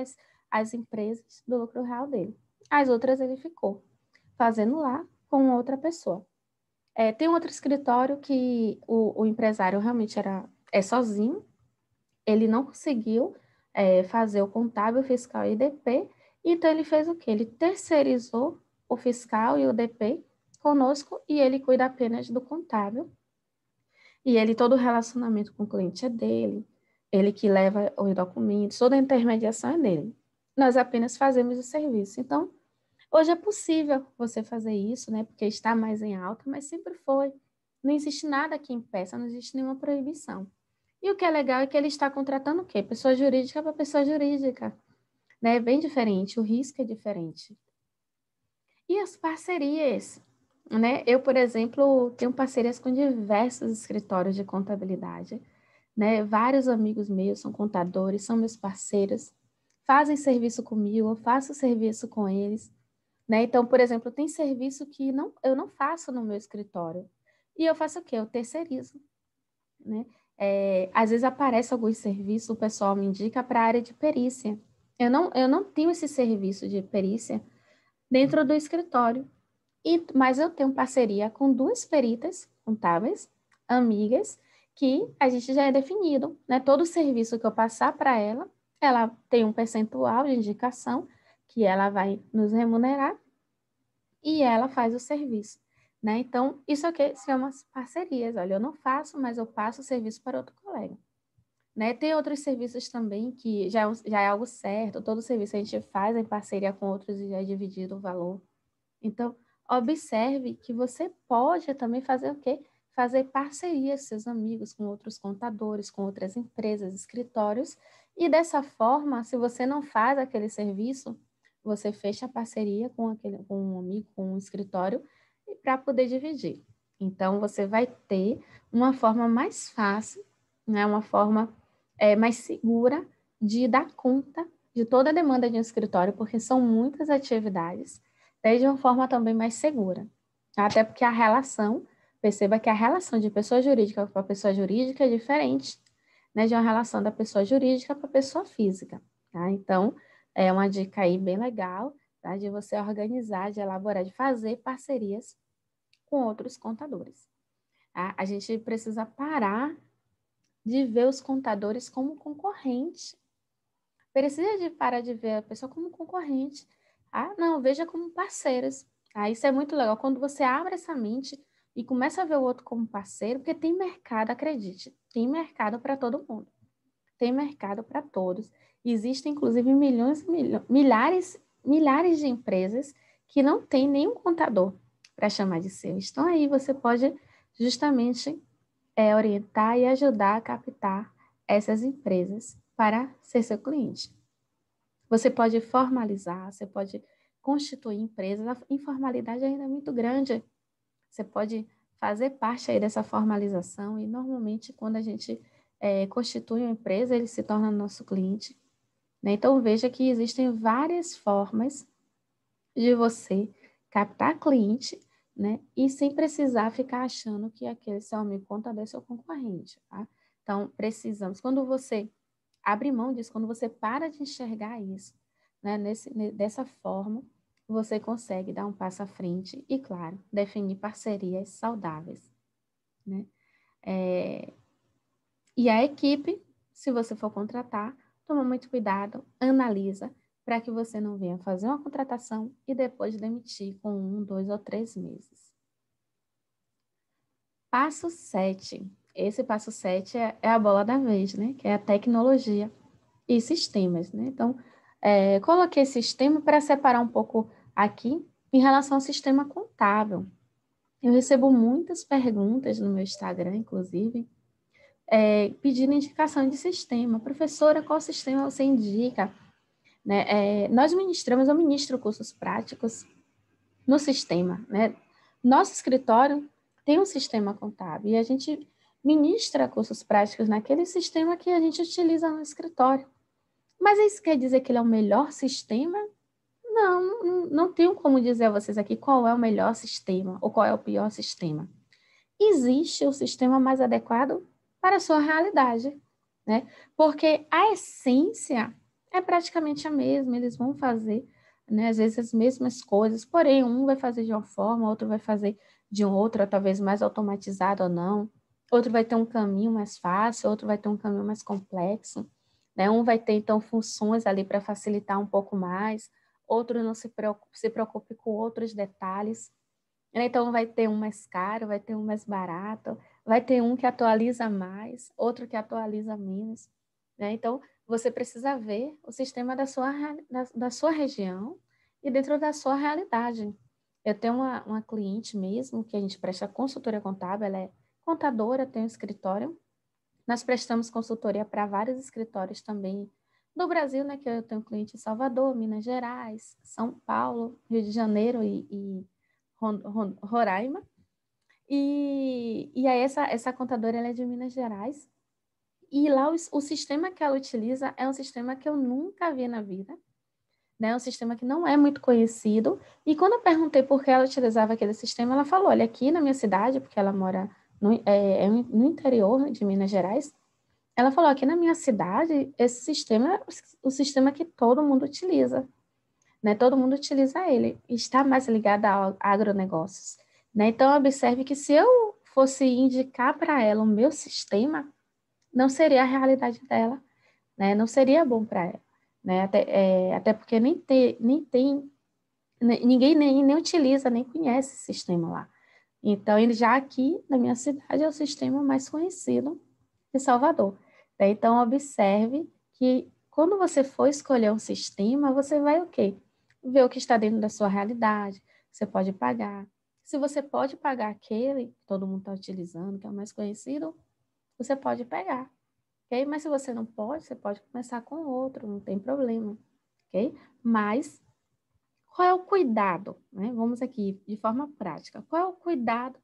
as empresas do lucro real dele. As outras ele ficou fazendo lá com outra pessoa. Tem um outro escritório que o empresário realmente é sozinho, ele não conseguiu fazer o contábil, o fiscal e o DP, então ele fez o quê? Ele terceirizou o fiscal e o DP conosco e ele cuida apenas do contábil. E ele, todo o relacionamento com o cliente é dele, ele que leva os documentos, toda a intermediação é dele. Nós apenas fazemos o serviço. Então, hoje é possível você fazer isso, né? Porque está mais em alta, mas sempre foi. Não existe nada que impeça, não existe nenhuma proibição. E o que é legal é que ele está contratando o quê? Pessoa jurídica para pessoa jurídica, né? É bem diferente, o risco é diferente. E as parcerias, né? Eu, por exemplo, tenho parcerias com diversos escritórios de contabilidade, né? Vários amigos meus são contadores, são meus parceiros, fazem serviço comigo, eu faço serviço com eles, né? Então, por exemplo, tem serviço que eu não faço no meu escritório. E eu faço o quê? Eu terceirizo, né? Às vezes aparece algum serviço, o pessoal me indica para a área de perícia. Eu não tenho esse serviço de perícia dentro do escritório, mas eu tenho parceria com 2 peritas contábeis, amigas, que a gente já é definido, né? Todo serviço que eu passar para ela, ela tem um percentual de indicação, que ela vai nos remunerar e ela faz o serviço, né? Então, isso aqui se chama parcerias. Olha, eu não faço, mas eu passo o serviço para outro colega. Né? Tem outros serviços também que já é algo certo, todo serviço a gente faz em parceria com outros e já é dividido o valor. Então, observe que você pode também fazer o quê? Fazer parcerias, seus amigos, com outros contadores, com outras empresas, escritórios, e dessa forma, se você não faz aquele serviço, você fecha a parceria com um amigo, com um escritório, para poder dividir. Então, você vai ter uma forma mais fácil, né? Uma forma mais segura de dar conta de toda a demanda de um escritório, porque são muitas atividades, de uma forma também mais segura. Até porque perceba que a relação de pessoa jurídica para pessoa jurídica é diferente, né, de uma relação da pessoa jurídica para pessoa física. Tá? Então, é uma dica aí bem legal, tá, de você organizar, de elaborar, de fazer parcerias com outros contadores. Tá? A gente precisa parar de ver os contadores como concorrente. Precisa de parar de ver a pessoa como concorrente. Ah, não, veja como parceiros. Ah, isso é muito legal. Quando você abre essa mente e começa a ver o outro como parceiro, porque tem mercado, acredite, tem mercado para todo mundo. Tem mercado para todos. Existem, inclusive, milhares de empresas que não têm nenhum contador para chamar de seu. Então, aí você pode justamente orientar e ajudar a captar essas empresas para ser seu cliente. Você pode formalizar, você pode constituir empresas. A informalidade ainda é muito grande. Você pode fazer parte aí dessa formalização e, normalmente, quando a gente constitui uma empresa, ele se torna nosso cliente. Né? Então, veja que existem várias formas de você captar cliente, né? E sem precisar ficar achando que aquele seu amigo contador é seu concorrente, tá? Então, precisamos, quando você abre mão disso, quando você para de enxergar isso, né? Dessa forma, você consegue dar um passo à frente e, claro, definir parcerias saudáveis, né? E a equipe, se você for contratar, toma muito cuidado, analisa, para que você não venha fazer uma contratação e depois demitir com 1, 2 ou 3 meses. Passo 7. Esse passo 7 é a bola da vez, né? Que é a tecnologia e sistemas, né? Então, coloquei sistema para separar um pouco aqui em relação ao sistema contábil. Eu recebo muitas perguntas no meu Instagram, inclusive, pedindo indicação de sistema. Professora, qual sistema você indica? Né? Eu ministro cursos práticos no sistema. Né? Nosso escritório tem um sistema contábil e a gente ministra cursos práticos naquele sistema que a gente utiliza no escritório. Mas isso quer dizer que ele é o melhor sistema? Não tenho como dizer a vocês aqui qual é o melhor sistema ou qual é o pior sistema. Existe o sistema mais adequado para a sua realidade, né? Porque a essência é praticamente a mesma, eles vão fazer, né, às vezes as mesmas coisas, porém um vai fazer de uma forma, outro vai fazer de outra, talvez mais automatizado ou não, outro vai ter um caminho mais fácil, outro vai ter um caminho mais complexo, né? Um vai ter então funções ali para facilitar um pouco mais, outro não se preocupe com outros detalhes. Então, vai ter um mais caro, vai ter um mais barato, vai ter um que atualiza mais, outro que atualiza menos. Né? Então, você precisa ver o sistema da sua região e dentro da sua realidade. Eu tenho uma cliente mesmo, que a gente presta consultoria contábil, ela é contadora, tem um escritório. Nós prestamos consultoria para vários escritórios também do Brasil, né? Que eu tenho cliente em Salvador, Minas Gerais, São Paulo, Rio de Janeiro e Roraima. E aí essa contadora ela é de Minas Gerais. E lá o sistema que ela utiliza é um sistema que eu nunca vi na vida. Né? É um sistema que não é muito conhecido. E quando eu perguntei por que ela utilizava aquele sistema, ela falou, olha, aqui na minha cidade, porque ela mora no interior de Minas Gerais, ela falou, aqui na minha cidade, esse sistema é o sistema que todo mundo utiliza. Né? Todo mundo utiliza ele, está mais ligado a agronegócios. Né? Então, observe que se eu fosse indicar para ela o meu sistema, não seria a realidade dela, né? Não seria bom para ela. né? Até porque ninguém nem utiliza, nem conhece esse sistema lá. Então, ele já aqui na minha cidade é o sistema mais conhecido de Salvador. Então, observe que quando você for escolher um sistema, você vai o quê? Ver o que está dentro da sua realidade, você pode pagar. Se você pode pagar aquele que todo mundo está utilizando, que é o mais conhecido, você pode pegar, ok? Mas se você não pode, você pode começar com outro, não tem problema, ok? Mas qual é o cuidado, né? Vamos aqui de forma prática. Qual é o cuidado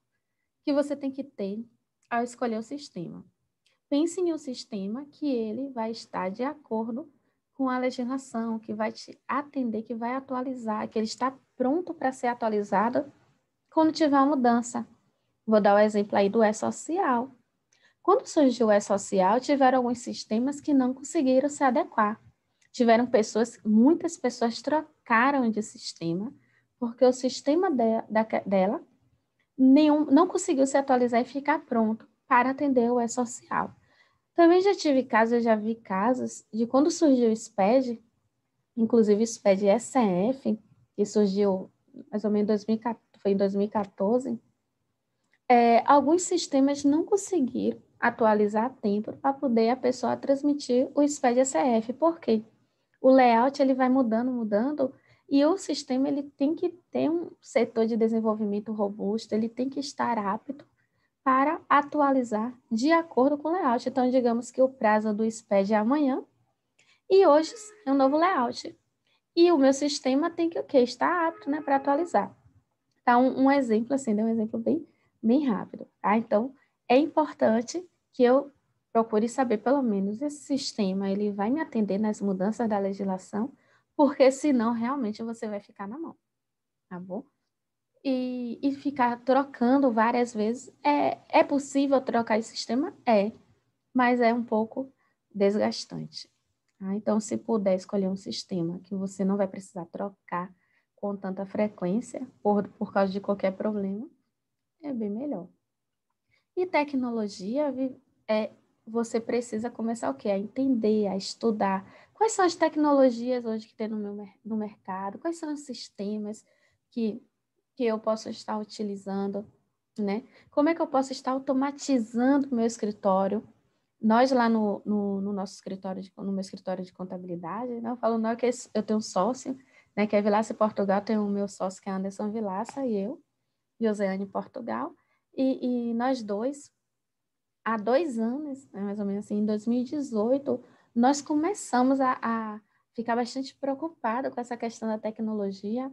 que você tem que ter ao escolher o sistema? Pense em um sistema que ele vai estar de acordo com a legislação, que vai te atender, que vai atualizar, que ele está pronto para ser atualizado quando tiver uma mudança. Vou dar o exemplo aí do E-Social. Quando surgiu o E-Social, tiveram alguns sistemas que não conseguiram se adequar. Tiveram muitas pessoas trocaram de sistema, porque o sistema dela não conseguiu se atualizar e ficar pronto para atender o E-Social. Também já vi casos de quando surgiu o SPED, inclusive o SPED SF, que surgiu mais ou menos 2014, foi em 2014, alguns sistemas não conseguiram atualizar a tempo para poder a pessoa transmitir o SPED SF. Por quê? O layout ele vai mudando, e o sistema ele tem que ter um setor de desenvolvimento robusto, ele tem que estar apto para atualizar de acordo com o layout. Então, digamos que o prazo do SPED é amanhã e hoje é um novo layout. E o meu sistema tem que o quê? Estar apto, né, para atualizar. Tá, um exemplo assim, um exemplo bem rápido, tá? Então, é importante que eu procure saber pelo menos esse sistema, ele vai me atender nas mudanças da legislação, porque senão realmente você vai ficar na mão, tá bom? E ficar trocando várias vezes. É possível trocar esse sistema? É, mas é um pouco desgastante. Tá? Então, se puder escolher um sistema que você não vai precisar trocar com tanta frequência por causa de qualquer problema, é bem melhor. E tecnologia, você precisa começar o quê? A entender, a estudar. Quais são as tecnologias hoje que tem no mercado? Quais são os sistemas que, que eu posso estar utilizando, né? Como é que eu posso estar automatizando o meu escritório? Nós lá no nosso escritório, no meu escritório de contabilidade, né? Eu falo não, que eu tenho um sócio, né, que é Vilaça Portugal, tem o meu sócio que é Anderson Vilaça e eu, Josiane Portugal, e nós dois, há 2 anos, né, mais ou menos assim, em 2018, nós começamos a ficar bastante preocupada com essa questão da tecnologia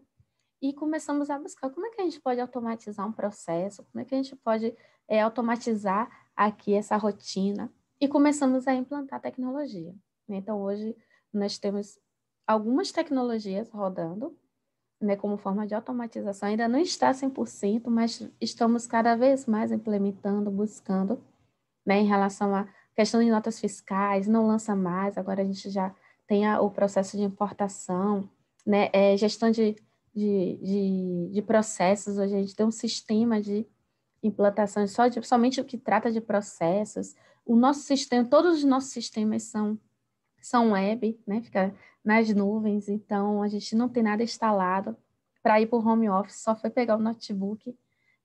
e começamos a buscar como é que a gente pode automatizar um processo, como é que a gente pode automatizar aqui essa rotina, e começamos a implantar tecnologia. Então, hoje, nós temos algumas tecnologias rodando, né, como forma de automatização, ainda não está 100%, mas estamos cada vez mais implementando, buscando, né, em relação à questão de notas fiscais, não lança mais, agora a gente já tem o processo de importação, né, gestão de processos, hoje a gente tem um sistema de implantação somente o que trata de processos. O nosso sistema, todos os nossos sistemas são web, né, fica nas nuvens, então a gente não tem nada instalado para ir para o home office, só foi pegar o notebook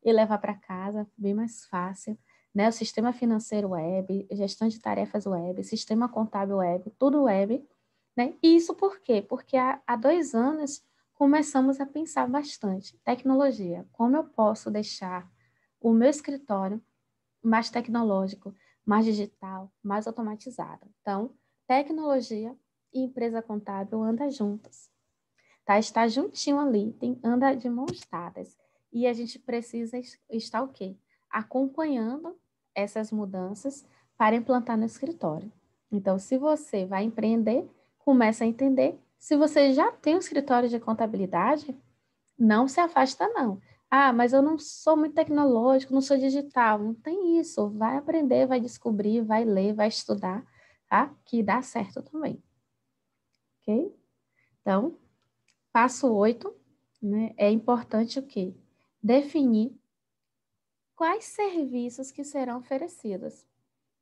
e levar para casa, bem mais fácil, né? O sistema financeiro web, gestão de tarefas web, sistema contábil web, tudo web, né? E isso por quê? Porque há 2 anos começamos a pensar bastante, tecnologia, como eu posso deixar o meu escritório mais tecnológico, mais digital, mais automatizado. Então, tecnologia e empresa contábil andam juntas, tá? Está juntinho ali, anda de mãos dadas. E a gente precisa estar o quê? Acompanhando essas mudanças para implantar no escritório. Então, se você vai empreender, começa a entender. Se você já tem um escritório de contabilidade, não se afasta, não. Ah, mas eu não sou muito tecnológico, não sou digital. Não tem isso. Vai aprender, vai descobrir, vai ler, vai estudar, tá? Que dá certo também. Ok? Então, passo 8, né? É importante o quê? Definir quais serviços que serão oferecidos.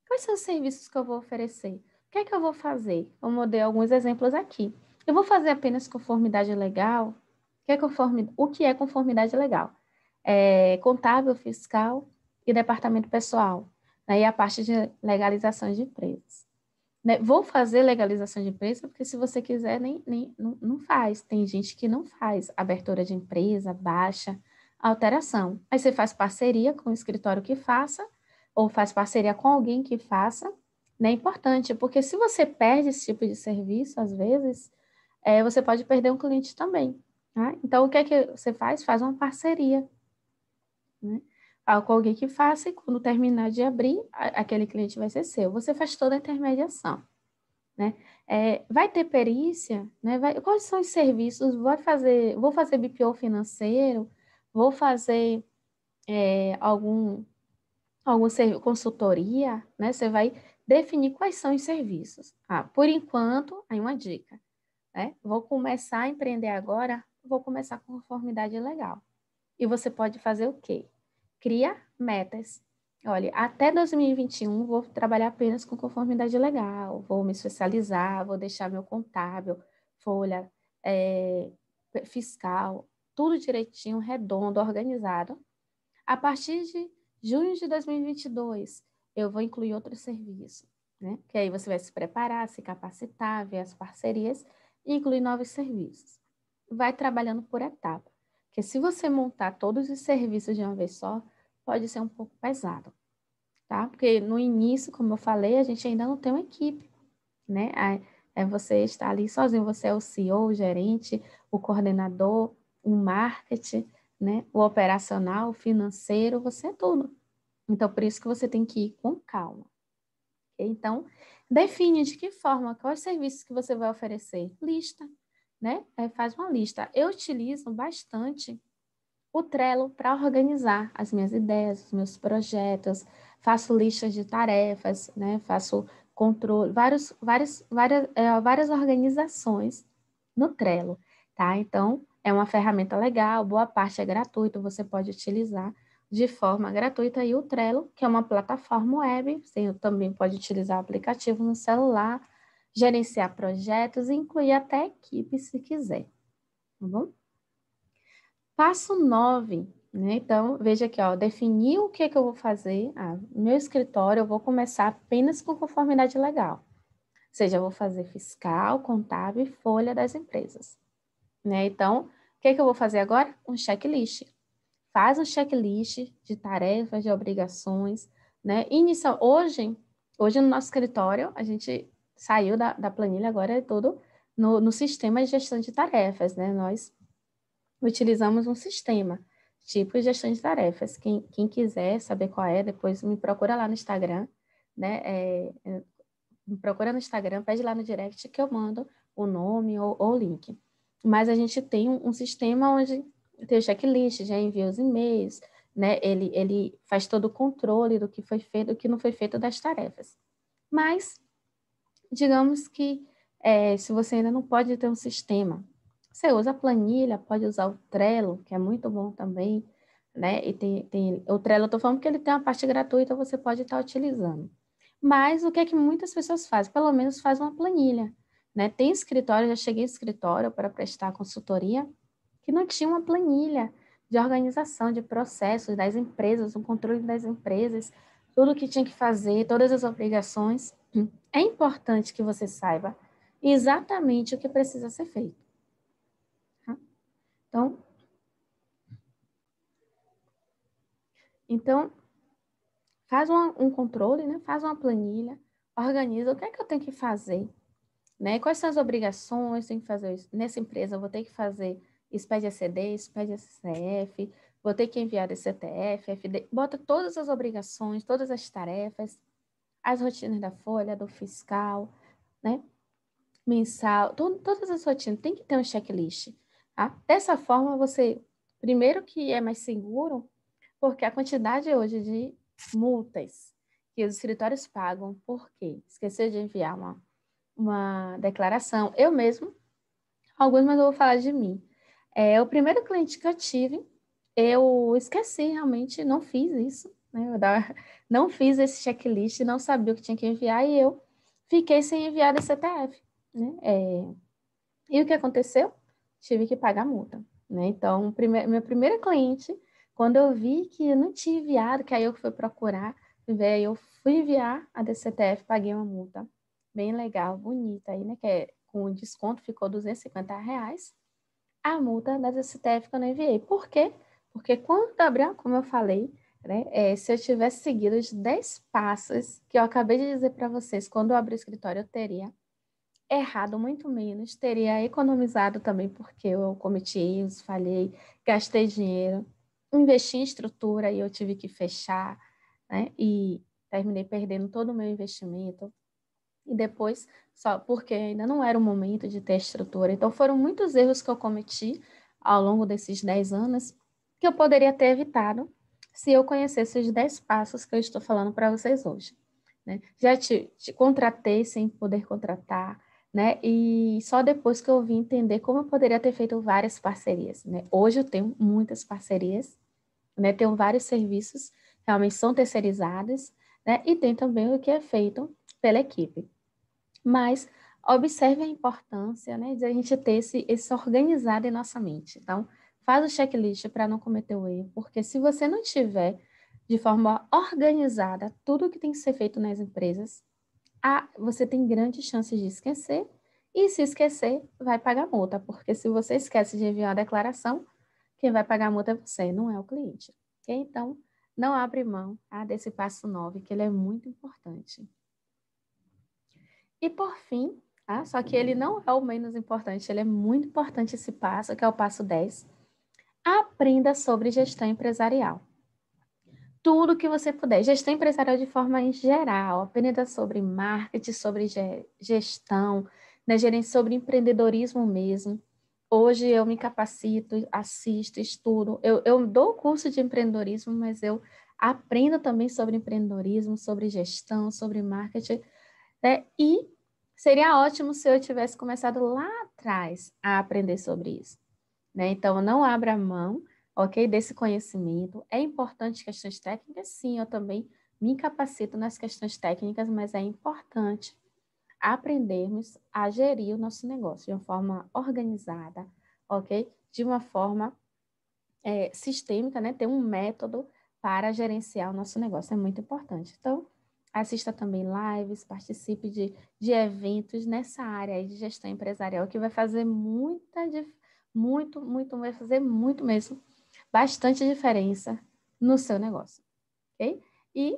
Quais são os serviços que eu vou oferecer? que é que eu vou fazer? Eu dei alguns exemplos aqui. Eu vou fazer apenas conformidade legal? O que é conformidade legal? Contábil, fiscal e departamento pessoal. Né? E a parte de legalização de empresas. Né? Vou fazer legalização de empresa, porque se você quiser, não faz. Tem gente que não faz abertura de empresa, baixa, alteração. Aí você faz parceria com o escritório que faça, ou faz parceria com alguém que faça. Né? É importante, porque se você perde esse tipo de serviço, às vezes, você pode perder um cliente também. Tá? Então, o que é que você faz? Faz uma parceria, né? Com alguém que faça, e quando terminar de abrir, aquele cliente vai ser seu. Você faz toda a intermediação. Né? Vai ter perícia, né? Quais são os serviços? Vou fazer BPO financeiro, vou fazer algum consultoria, né? Você vai definir quais são os serviços. Por enquanto, aí uma dica, né? Vou começar a empreender agora, vou começar com conformidade legal. E você pode fazer o quê? Cria metas. Olha, até 2021 vou trabalhar apenas com conformidade legal, vou me especializar, vou deixar meu contábil, folha, fiscal, tudo direitinho, redondo, organizado. A partir de junho de 2022, eu vou incluir outro serviço, né? Que aí você vai se preparar, se capacitar, ver as parcerias e incluir novos serviços. Vai trabalhando por etapa, porque se você montar todos os serviços de uma vez só, pode ser um pouco pesado, tá? Porque no início, como eu falei, a gente ainda não tem uma equipe, né? Você está ali sozinho, você é o CEO, o gerente, o coordenador, o marketing, né? O operacional, o financeiro, você é tudo. Então, por isso que você tem que ir com calma. Okay? Então, define de que forma, quais serviços que você vai oferecer. Lista, né? Faz uma lista. Eu utilizo bastante o Trello para organizar as minhas ideias, os meus projetos, faço listas de tarefas, né? Faço controle, várias organizações no Trello, tá? Então, é uma ferramenta legal, boa parte é gratuito, você pode utilizar de forma gratuita. E o Trello, que é uma plataforma web, você também pode utilizar o aplicativo no celular, gerenciar projetos e incluir até equipe se quiser, tá bom? Passo 9, né? Então, veja aqui, ó, definir o que é que eu vou fazer. No meu escritório, eu vou começar apenas com conformidade legal. Ou seja, eu vou fazer fiscal, contábil e folha das empresas, né? Então, o que é que eu vou fazer agora? Um checklist. Faz um checklist de tarefas, de obrigações, né? Hoje no nosso escritório, a gente saiu da planilha, agora é tudo no sistema de gestão de tarefas, né? Nós utilizamos um sistema, tipo gestão de tarefas. Quem quiser saber qual é, depois me procura lá no Instagram, né? Me procura no Instagram, pede lá no direct que eu mando o nome ou o link. Mas a gente tem um sistema onde tem o checklist, já envia os e-mails, né? Ele faz todo o controle do que foi feito, do que não foi feito das tarefas. Mas, digamos que se você ainda não pode ter um sistema, você usa a planilha, pode usar o Trello, que é muito bom também, né? E tem o Trello, eu estou falando que ele tem uma parte gratuita, você pode estar utilizando. Mas o que é que muitas pessoas fazem? Pelo menos faz uma planilha, né? Tem escritório, já cheguei em escritório para prestar consultoria, que não tinha uma planilha de organização, de processos das empresas, um controle das empresas, tudo o que tinha que fazer, todas as obrigações. É importante que você saiba exatamente o que precisa ser feito. Tá? Então, faz um controle, né? Faz uma planilha, organiza o que é que eu tenho que fazer, né? Quais são as obrigações, tenho que fazer isso. Nessa empresa, eu vou ter que fazer SPED ECD, SPED SCF, vou ter que enviar DCTF, FD, bota todas as obrigações, todas as tarefas, as rotinas da folha, do fiscal, né? Mensal, todas as rotinas, tem que ter um checklist, tá? Dessa forma, primeiro que é mais seguro, porque a quantidade hoje de multas que os escritórios pagam, por quê? Esqueceu de enviar uma declaração. Eu mesmo, alguns, mas eu vou falar de mim. O primeiro cliente que eu tive, eu esqueci realmente, não fiz isso, né? Não fiz esse checklist, não sabia o que tinha que enviar e eu fiquei sem enviar da CTF, né? E o que aconteceu? Tive que pagar multa, né? Então, minha primeira cliente, quando eu vi que eu não tinha enviado, que aí eu fui procurar, eu fui enviar a DCTF, paguei uma multa bem legal, bonita aí, né? Com o desconto ficou R$ 250. A multa da DCTF que eu não enviei. Por quê? Porque quando abriu, como eu falei, né? Se eu tivesse seguido os 10 passos que eu acabei de dizer para vocês, quando eu abri o escritório, eu teria errado muito menos, teria economizado também, porque eu cometi erros, falhei, gastei dinheiro, investi em estrutura e eu tive que fechar, né? E terminei perdendo todo o meu investimento. E depois, só porque ainda não era o momento de ter estrutura. Então, foram muitos erros que eu cometi ao longo desses 10 anos que eu poderia ter evitado se eu conhecesse os 10 passos que eu estou falando para vocês hoje. Né? Já te contratei sem poder contratar, né? E só depois que eu vim entender como eu poderia ter feito várias parcerias, né? Hoje eu tenho muitas parcerias, né? Tenho vários serviços, realmente são terceirizados, né? E tem também o que é feito pela equipe. Mas observe a importância, né, de a gente ter esse organizado em nossa mente. Então, faz o checklist para não cometer o erro, porque se você não tiver de forma organizada tudo o que tem que ser feito nas empresas, você tem grandes chances de esquecer, e se esquecer, vai pagar multa, porque se você esquece de enviar a declaração, quem vai pagar a multa é você, não é o cliente. Ok? Então, não abre mão, desse passo 9, que ele é muito importante. E por fim, só que ele não é o menos importante, ele é muito importante esse passo, que é o passo 10. Aprenda sobre gestão empresarial. Tudo que você puder. Gestão empresarial de forma em geral. Aprenda sobre marketing, sobre gestão, né, sobre empreendedorismo mesmo. Hoje eu me capacito, assisto, estudo. Eu dou curso de empreendedorismo, mas eu aprendo também sobre empreendedorismo, sobre gestão, sobre marketing, né? E seria ótimo se eu tivesse começado lá atrás a aprender sobre isso, né? Então, não abra mão, ok, desse conhecimento. É importante questões técnicas? Sim, eu também me capacito nas questões técnicas, mas é importante aprendermos a gerir o nosso negócio de uma forma organizada, ok? De uma forma sistêmica, né? Ter um método para gerenciar o nosso negócio é muito importante. Então, assista também lives, participe de eventos nessa área aí de gestão empresarial, que vai fazer vai fazer muito mesmo, bastante diferença no seu negócio, ok? E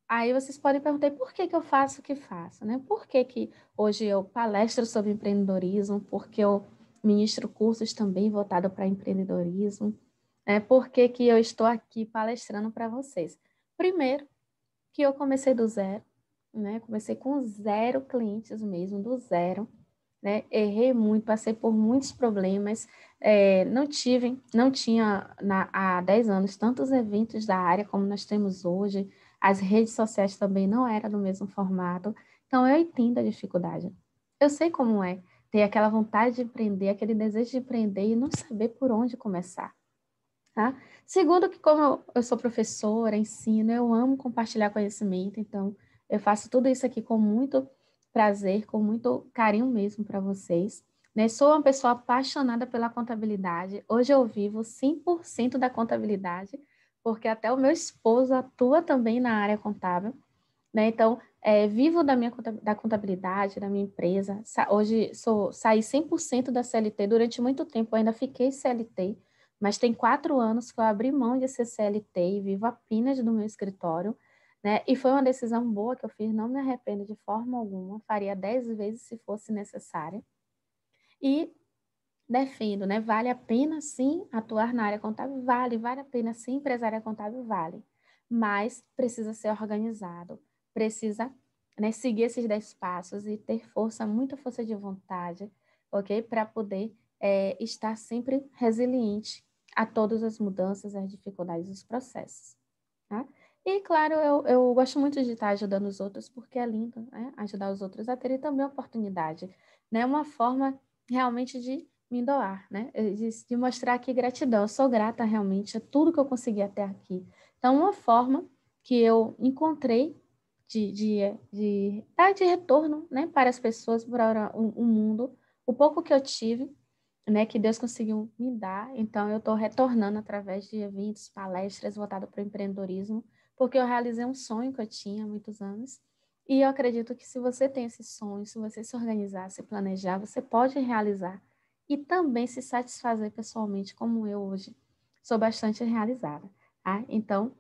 aí vocês podem perguntar, por que eu faço o que faço, né? Por que hoje eu palestro sobre empreendedorismo, porque eu ministro cursos também voltados para empreendedorismo, né? Por que eu estou aqui palestrando para vocês? Primeiro, que eu comecei do zero, né? Comecei com 0 clientes mesmo, do zero, né? Errei muito, passei por muitos problemas, não tinha há 10 anos tantos eventos da área como nós temos hoje, as redes sociais também não eram do mesmo formato, então eu entendo a dificuldade. Eu sei como é ter aquela vontade de empreender, aquele desejo de empreender e não saber por onde começar. Tá? Segundo, que como eu sou professora, ensino, eu amo compartilhar conhecimento, então eu faço tudo isso aqui com muito prazer, com muito carinho mesmo para vocês. Né? Sou uma pessoa apaixonada pela contabilidade. Hoje eu vivo 100% da contabilidade, porque até o meu esposo atua também na área contábil. Né? Então, vivo da contabilidade, da minha empresa. Hoje saí 100% da CLT. Durante muito tempo eu ainda fiquei CLT, mas tem 4 anos que eu abri mão de ser CLT e vivo apenas do meu escritório. Né? E foi uma decisão boa que eu fiz, não me arrependo de forma alguma, faria 10 vezes se fosse necessária. E defendo, né? Vale a pena sim atuar na área contábil? Vale a pena sim empresária contábil? Vale. Mas precisa ser organizado, precisa, né, seguir esses 10 passos e ter força, muita força de vontade, ok? Para poder estar sempre resiliente a todas as mudanças, as dificuldades, os processos. Tá? E, claro, eu gosto muito de estar ajudando os outros, porque é lindo, né? Ajudar os outros a terem também oportunidade. Né? Uma forma realmente de me doar, né? De mostrar aqui gratidão. Eu sou grata realmente a tudo que eu consegui até aqui. Então, uma forma que eu encontrei dar de retorno, né, para as pessoas, para o mundo, o pouco que eu tive, né, que Deus conseguiu me dar. Então, eu estou retornando através de eventos, palestras voltadas para o empreendedorismo, porque eu realizei um sonho que eu tinha há muitos anos. E eu acredito que se você tem esse sonho, se você se organizar, se planejar, você pode realizar e também se satisfazer pessoalmente, como eu hoje sou bastante realizada, tá? Então,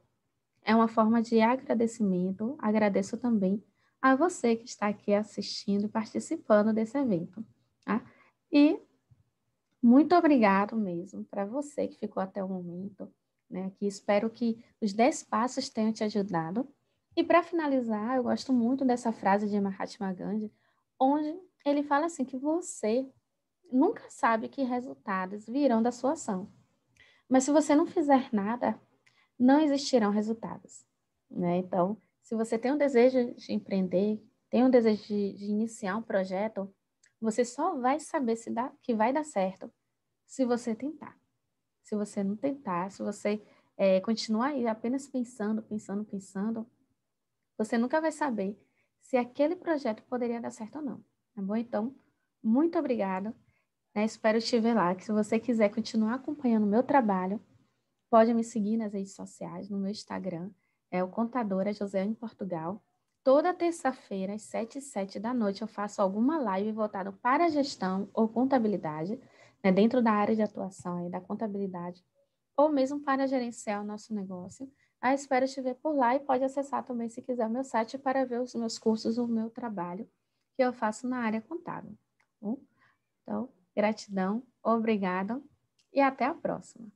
é uma forma de agradecimento. Agradeço também a você que está aqui assistindo e participando desse evento, tá? E muito obrigado mesmo para você que ficou até o momento, né? Que espero que os 10 passos tenham te ajudado. E para finalizar, eu gosto muito dessa frase de Mahatma Gandhi, onde ele fala assim que você nunca sabe que resultados virão da sua ação. Mas se você não fizer nada, não existirão resultados, né? Então, se você tem um desejo de empreender, tem um desejo de iniciar um projeto, você só vai saber se dá, que vai dar certo se você tentar. Se você não tentar, se você continuar aí apenas pensando, você nunca vai saber se aquele projeto poderia dar certo ou não, tá bom? Então, muito obrigada, né? Espero te ver lá, que se você quiser continuar acompanhando o meu trabalho, pode me seguir nas redes sociais, no meu Instagram, é o Contadora Josiane Portugal. Toda terça-feira, às 7h07 da noite, eu faço alguma live voltada para a gestão ou contabilidade, né, dentro da área de atuação aí, da contabilidade, ou mesmo para gerenciar o nosso negócio. Aí espero te ver por lá e pode acessar também, se quiser, o meu site para ver os meus cursos, o meu trabalho que eu faço na área contábil. Tá bom? Então, gratidão, obrigada e até a próxima.